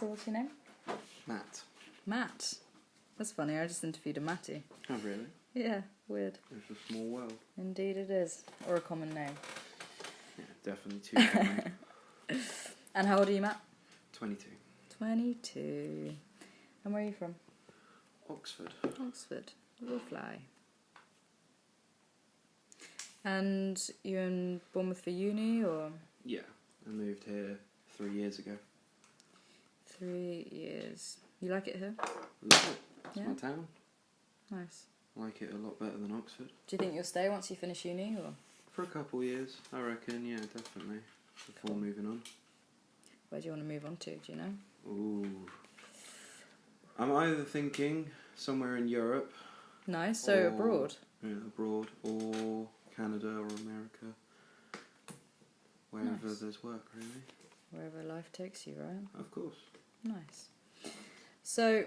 So what's your name? Matt. Matt. That's funny, I just interviewed a Matty. Oh, really? Yeah, weird. It's a small world. Indeed it is. Or a common name. Yeah, definitely too common. And how old are you, Matt? 22. 22. And where are you from? Oxford. Oxford. We'll fly. And you're in Bournemouth for uni, or? Yeah, I moved here 3 years ago. 3 years. You like it here? Love it. It's Yeah? my town. Nice. I like it a lot better than Oxford. Do you think you'll stay once you finish uni, or? For a couple of years, I reckon, yeah, definitely. Before moving on. Where do you want to move on to, do you know? Ooh. I'm either thinking somewhere in Europe. Nice, so or, abroad? Yeah, abroad, or Canada or America. Wherever Nice. there's work, really. Wherever life takes you, right? Of course. Nice. So,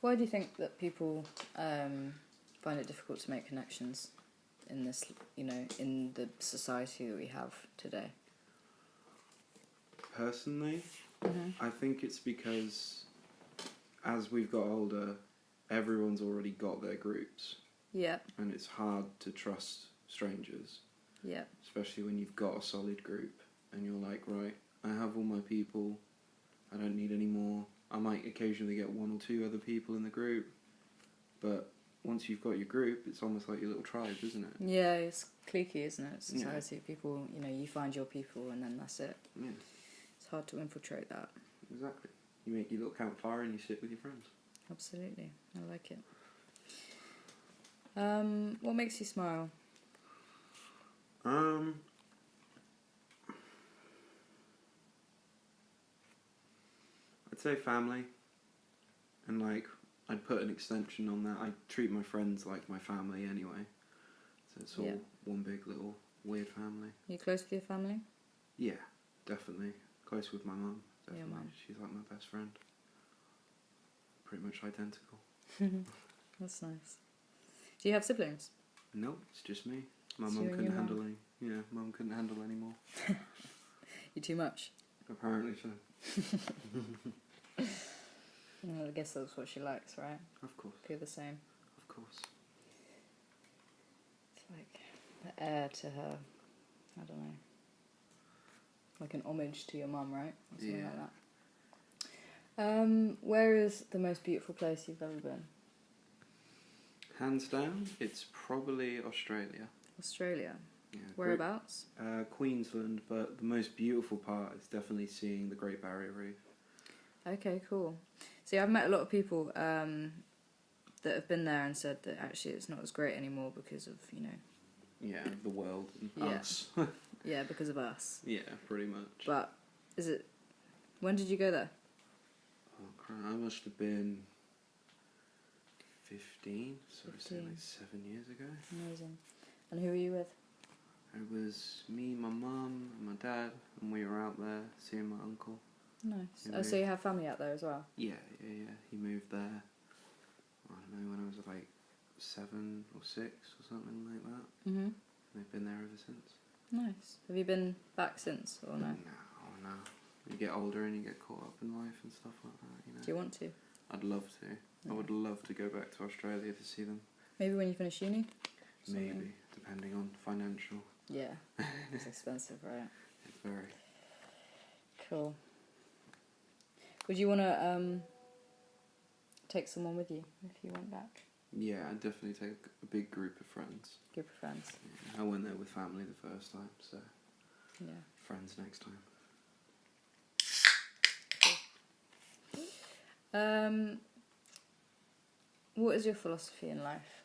why do you think that people find it difficult to make connections in this, in the society that we have today? Personally, Mm-hmm. I think it's because as we've got older, everyone's already got their groups. Yeah, And it's hard to trust strangers, yeah, especially when you've got a solid group and you're like, right, I have all my people, I don't need any more. I might occasionally get one or two other people in the group, but once you've got your group, it's almost like your little tribe, isn't it? yeah. It's cliquey, isn't it? Yeah. Society. People, you find your people, and then that's it. Yeah, It's hard to infiltrate that. exactly. You make your little campfire and you sit with your friends. Absolutely, I like it. What makes you smile? I'd say family, and I'd put an extension on that. I treat my friends like my family anyway, so it's all Yeah. one big little weird family. Are you close with your family? Yeah, definitely. Close with my mum. Your Definitely. mum. She's like my best friend. Pretty much identical. That's nice. Do you have siblings? No, it's just me. My It's mum you and couldn't your mum. handle any. Yeah, mum couldn't handle any more. You too much? Apparently so. Well, I guess that's what she likes, right? Of course. You're the same. Of course. It's like the heir to her, I don't know. Like an homage to your mum, right? Or something like that. Where is the most beautiful place you've ever been? Hands down, it's probably Australia. Australia. Yeah, Whereabouts? Queensland, but the most beautiful part is definitely seeing the Great Barrier Reef. Okay, cool. See, I've met a lot of people that have been there and said that actually it's not as great anymore because of, Yeah, the world and Yeah. us. yeah, because of us. Yeah, pretty much. But when did you go there? Oh, crap, I must have been 15, so I'd say 15. like 7 years ago. Amazing. And who were you with? It was me, my mum, and my dad, and we were out there seeing my uncle. Nice. He Oh, so you have family out there as well? Yeah. He moved there, I don't know, when I was like 7 or 6 or something like that. Mm-hmm. And they've been there ever since. Nice. Have you been back since, or no? No. You get older and you get caught up in life and stuff like that, Do you want to? I'd love to. Yeah. I would love to go back to Australia to see them. Maybe when you finish uni? Maybe, depending on financial. Yeah. It's expensive, right? It's very. Cool. Would you want to take someone with you if you went back? Yeah, I'd definitely take a big group of friends. Group of friends? Yeah, I went there with family the first time, so Yeah. friends next time. What is your philosophy in life?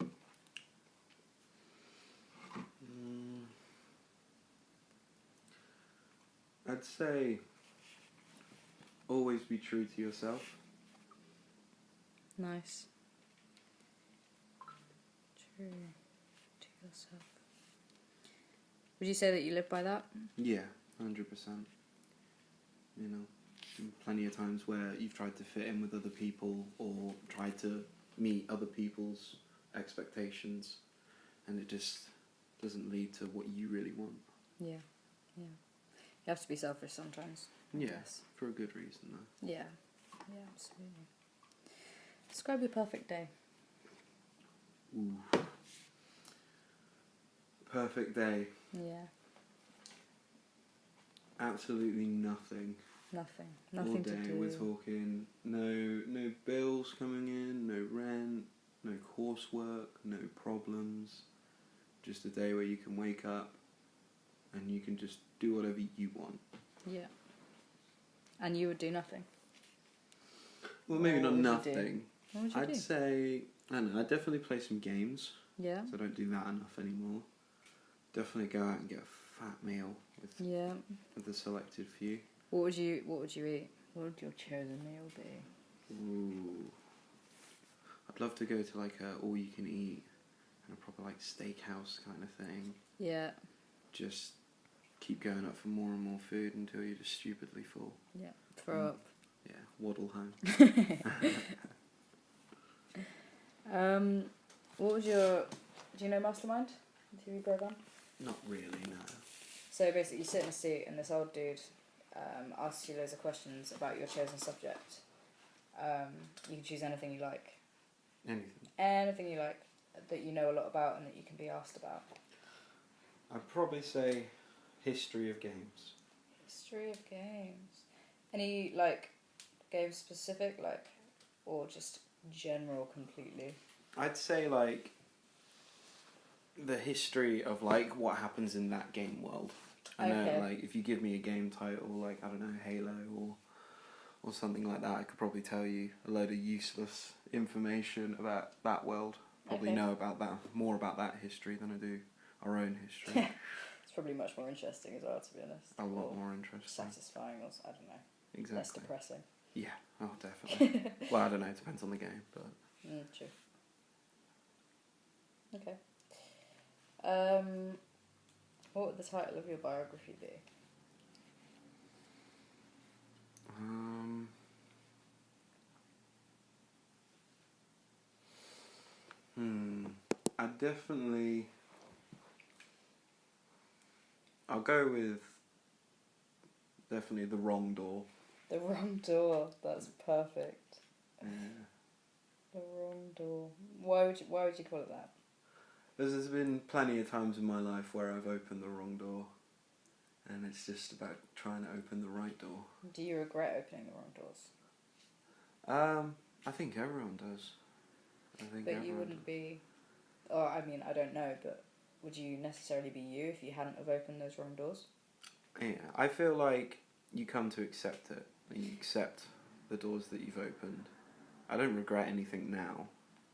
I'd say always be true to yourself. Nice. True to yourself. Would you say that you live by that? Yeah, 100%. You know, plenty of times where you've tried to fit in with other people or tried to meet other people's expectations, and it just doesn't lead to what you really want. Yeah, yeah. You have to be selfish sometimes. I Yeah, guess. for a good reason though. Yeah. Yeah, absolutely. Describe your perfect day. Ooh. Perfect day. Yeah. Absolutely nothing. Nothing. All Nothing day to do. we're talking no bills coming in, no rent, no coursework, no problems. Just a day where you can wake up and you can just do whatever you want. Yeah. And you would do nothing. Well, maybe Or not what would you nothing. What would you I'd do? say, I don't know, I'd definitely play some games. Yeah. So I don't do that enough anymore. Definitely go out and get a fat meal Yeah. with a selected few. What would you eat? What would your chosen meal be? Ooh. I'd love to go to like a all you can eat and a proper like steakhouse kind of thing. Yeah. Just keep going up for more and more food until you're just stupidly full. Yeah. Throw up. Yeah, waddle home. What was your... Do you know Mastermind? The TV program? Not really, no. So basically you sit in a seat and this old dude asks you loads of questions about your chosen subject. You can choose anything you like. Anything. Anything you like that you know a lot about and that you can be asked about. I'd probably say history of games. History of games. Any, like, game specific, like, or just general completely? I'd say like the history of like what happens in that game world. I know, like if you give me a game title like I don't know Halo or something like that, I could probably tell you a load of useless information about that world. Probably know about that more about that history than I do our own history. Yeah, it's probably much more interesting as well, to be honest. A lot more interesting. Satisfying, or I don't know. Exactly. Less depressing. Yeah. Oh, definitely. Well, I don't know. It depends on the game, but. True. Okay. What would the title of your biography be? I definitely. I'll go with definitely The Wrong Door. The Wrong Door. That's perfect. Yeah. The Wrong Door. Why would you call it that? There's been plenty of times in my life where I've opened the wrong door, and it's just about trying to open the right door. Do you regret opening the wrong doors? I think everyone does. But you wouldn't be... Or, I mean, I don't know, but would you necessarily be you if you hadn't have opened those wrong doors? Yeah, I feel like you come to accept it. And you accept the doors that you've opened. I don't regret anything now.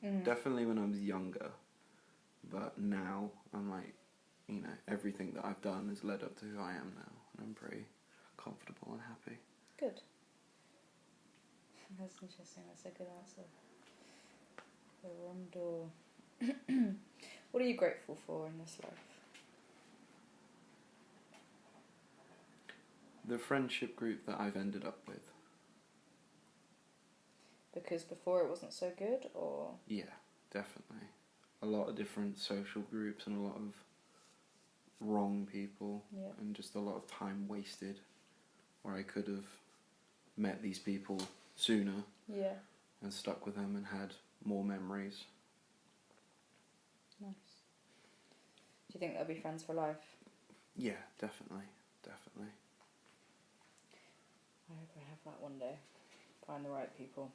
Mm. Definitely when I was younger. But now, I'm like, you know, everything that I've done has led up to who I am now. And I'm pretty comfortable and happy. Good. That's interesting. That's a good answer. The wrong door. What are you grateful for in this life? The friendship group that I've ended up with. Because before it wasn't so good, or...? Yeah, definitely. A lot of different social groups and a lot of wrong people. Yeah. And just a lot of time wasted where I could have met these people sooner. Yeah. And stuck with them and had more memories. Nice. Do you think they'll be friends for life? Yeah, definitely. Definitely. I hope I have that one day. Find the right people.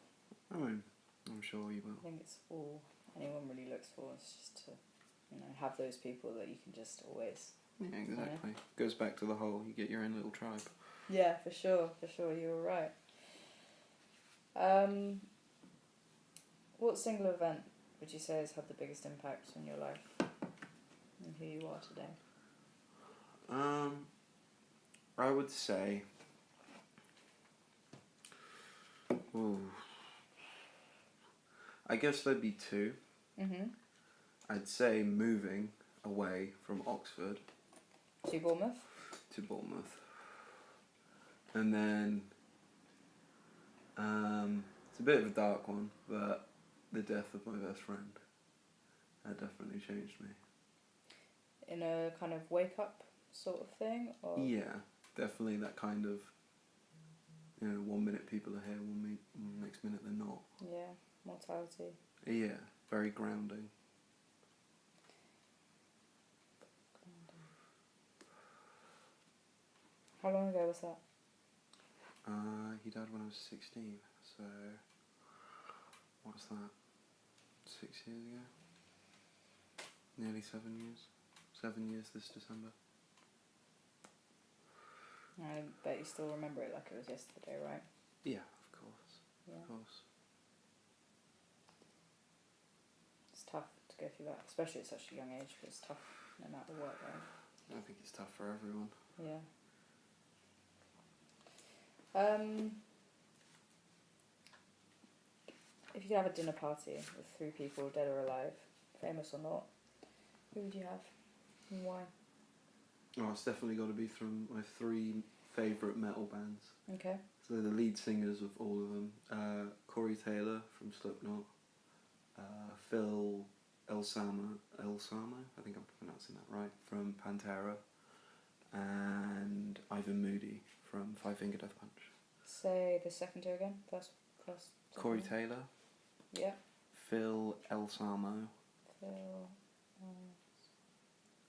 I mean, I'm sure you will. I think it's all anyone really looks for is just to, have those people that you can just always... Yeah, exactly. Goes back to the whole, you get your own little tribe. Yeah, for sure, you were right. What single event would you say has had the biggest impact on your life and who you are today? I would say... Ooh. I guess there'd be two. Mm-hmm. I'd say moving away from Oxford. To Bournemouth? To Bournemouth. And then... it's a bit of a dark one, but the death of my best friend. That definitely changed me. In a kind of wake-up sort of thing? Or? Yeah. definitely that kind of, 1 minute people are here, next minute they're not. Yeah, mortality. Yeah, very grounding. How long ago was that? He died when I was 16, so what's that? 6 years ago? Nearly 7 years. 7 years this December. I bet you still remember it like it was yesterday, right? Yeah, of course. Yeah. Of course. It's tough to go through that, especially at such a young age, but it's tough no matter what, right? I think it's tough for everyone. Yeah. If you could have a dinner party with 3 people, dead or alive, famous or not, who would you have and why? Oh, it's definitely got to be from my 3 favourite metal bands. Okay. So the lead singers of all of them, Corey Taylor from Slipknot, Phil Elsamo, I think I'm pronouncing that right, from Pantera, and Ivan Moody from Five Finger Death Punch. Say the second 2 again. First. Corey Taylor. Yeah. Phil Elsamo. Phil.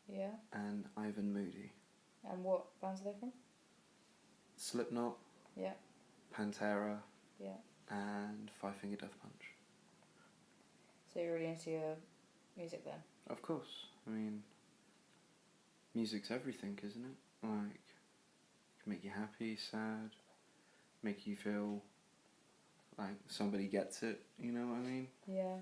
Yeah. And Ivan Moody. And what bands are they from? Slipknot. Yeah. Pantera. Yeah. And Five Finger Death Punch. So you're really into your music then? Of course. I mean, music's everything, isn't it? Like, it can make you happy, sad, make you feel like somebody gets it, you know what I mean? Yeah.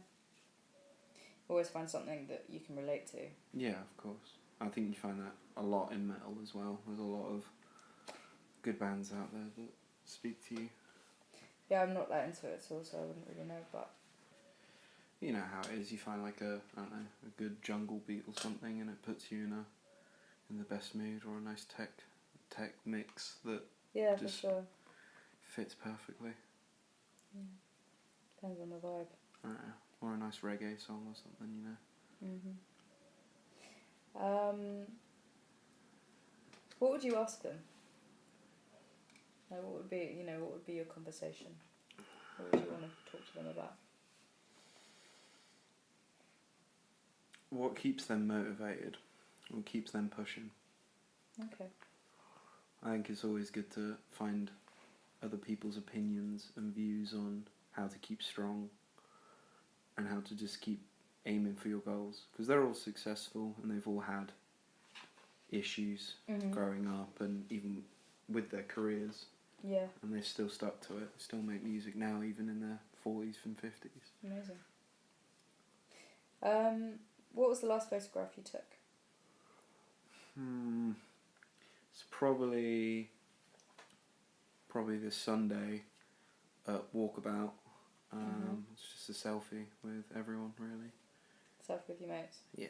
Always find something that you can relate to. Yeah, of course. I think you find that a lot in metal as well. There's a lot of good bands out there that speak to you. Yeah, I'm not that into it at all, so I wouldn't really know, but... You know how it is, you find like a good jungle beat or something and it puts you in the best mood, or a nice tech mix that Yeah, just for sure. fits perfectly. Yeah. Depends on the vibe. Or a nice reggae song or something, you know. What would you ask them? Like, what would be your conversation? What would you want to talk to them about? What keeps them motivated? What keeps them pushing? Okay. I think it's always good to find other people's opinions and views on how to keep strong and how to just keep aiming for your goals, because they're all successful and they've all had issues growing up and even with their careers. Yeah. And they've still stuck to it, still make music now even in their 40s and 50s. Amazing. What was the last photograph you took? It's probably this Sunday at Walkabout. It's just a selfie with everyone, really. Selfie with your mates? Yeah.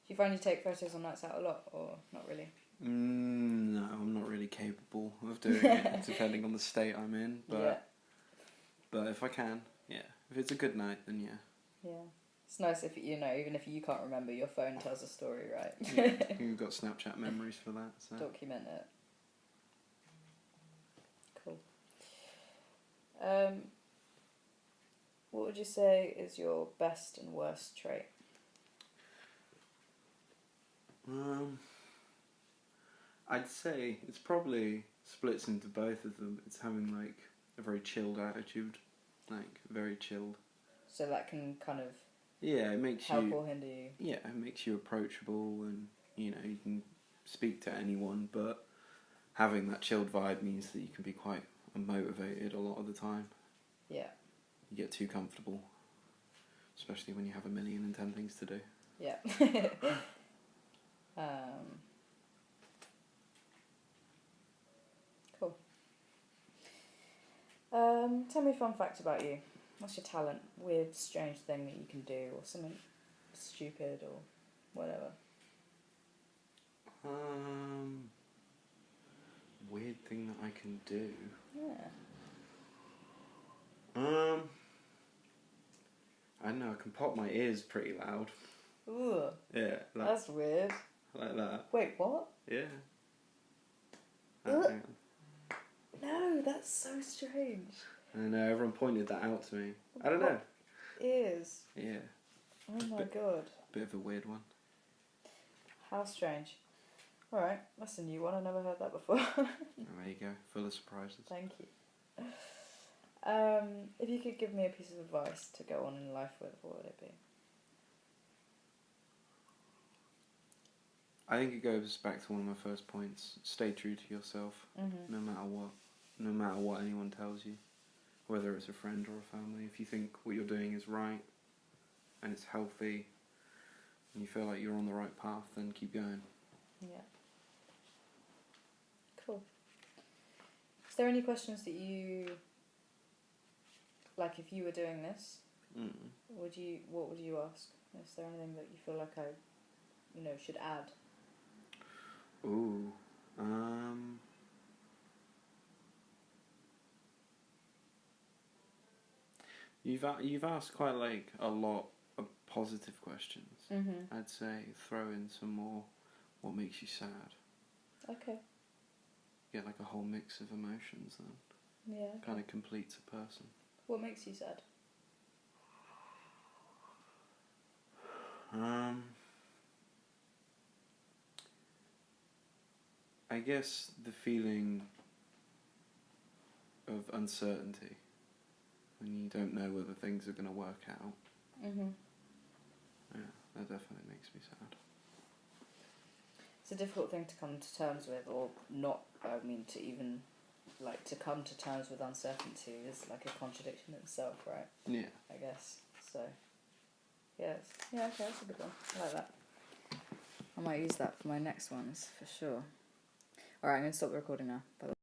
Do you find you take photos on nights out a lot, or not really? No, I'm not really capable of doing it, depending on the state I'm in. But if I can, yeah. If it's a good night, then yeah. Yeah. It's nice if, even if you can't remember, your phone tells a story, right? Yeah, you've got Snapchat memories for that. So. Document it. Cool. What would you say is your best and worst trait? I'd say it's probably splits into both of them. It's having like a very chilled attitude, like very chilled. So that can kind of it makes help you or hinder you. Yeah, it makes you approachable, and you can speak to anyone. But having that chilled vibe means that you can be quite unmotivated a lot of the time. Yeah. You get too comfortable, especially when you have 1,010,000 things to do. Yeah. Cool. Tell me a fun fact about you. What's your talent? Weird, strange thing that you can do, or something stupid, or whatever. Weird thing that I can do. Yeah. I don't know. I can pop my ears pretty loud. Ooh, Yeah, that's weird. like that. Wait, what? Yeah. Ugh. Hang on. No, that's so strange. I know, everyone pointed that out to me. I don't know. Ears. Yeah, Oh my god. bit of a weird one. How strange. Alright, that's a new one. I never heard that before. Oh, there you go, full of surprises. Thank you. If you could give me a piece of advice to go on in life with, what would it be? I think it goes back to one of my first points. Stay true to yourself, no matter what. No matter what anyone tells you, whether it's a friend or a family. If you think what you're doing is right and it's healthy and you feel like you're on the right path, then keep going. Yeah. Cool. Is there any questions that you, like if you were doing this, what would you ask? Is there anything that you feel like I, should add? Ooh, you've asked quite like a lot of positive questions. I'd say throw in some more. What makes you sad? Okay. Get like a whole mix of emotions then. Yeah. Okay. Kind of completes a person. What makes you sad? I guess the feeling of uncertainty when you don't know whether things are going to work out. Yeah, that definitely makes me sad. It's a difficult thing to come to terms with, or not. I mean, to even to come to terms with uncertainty is like a contradiction in itself, right? Yeah. I guess so. Yes. Yeah. Okay, that's a good one. I like that. I might use that for my next ones for sure. All right, I'm gonna stop the recording now. By the way.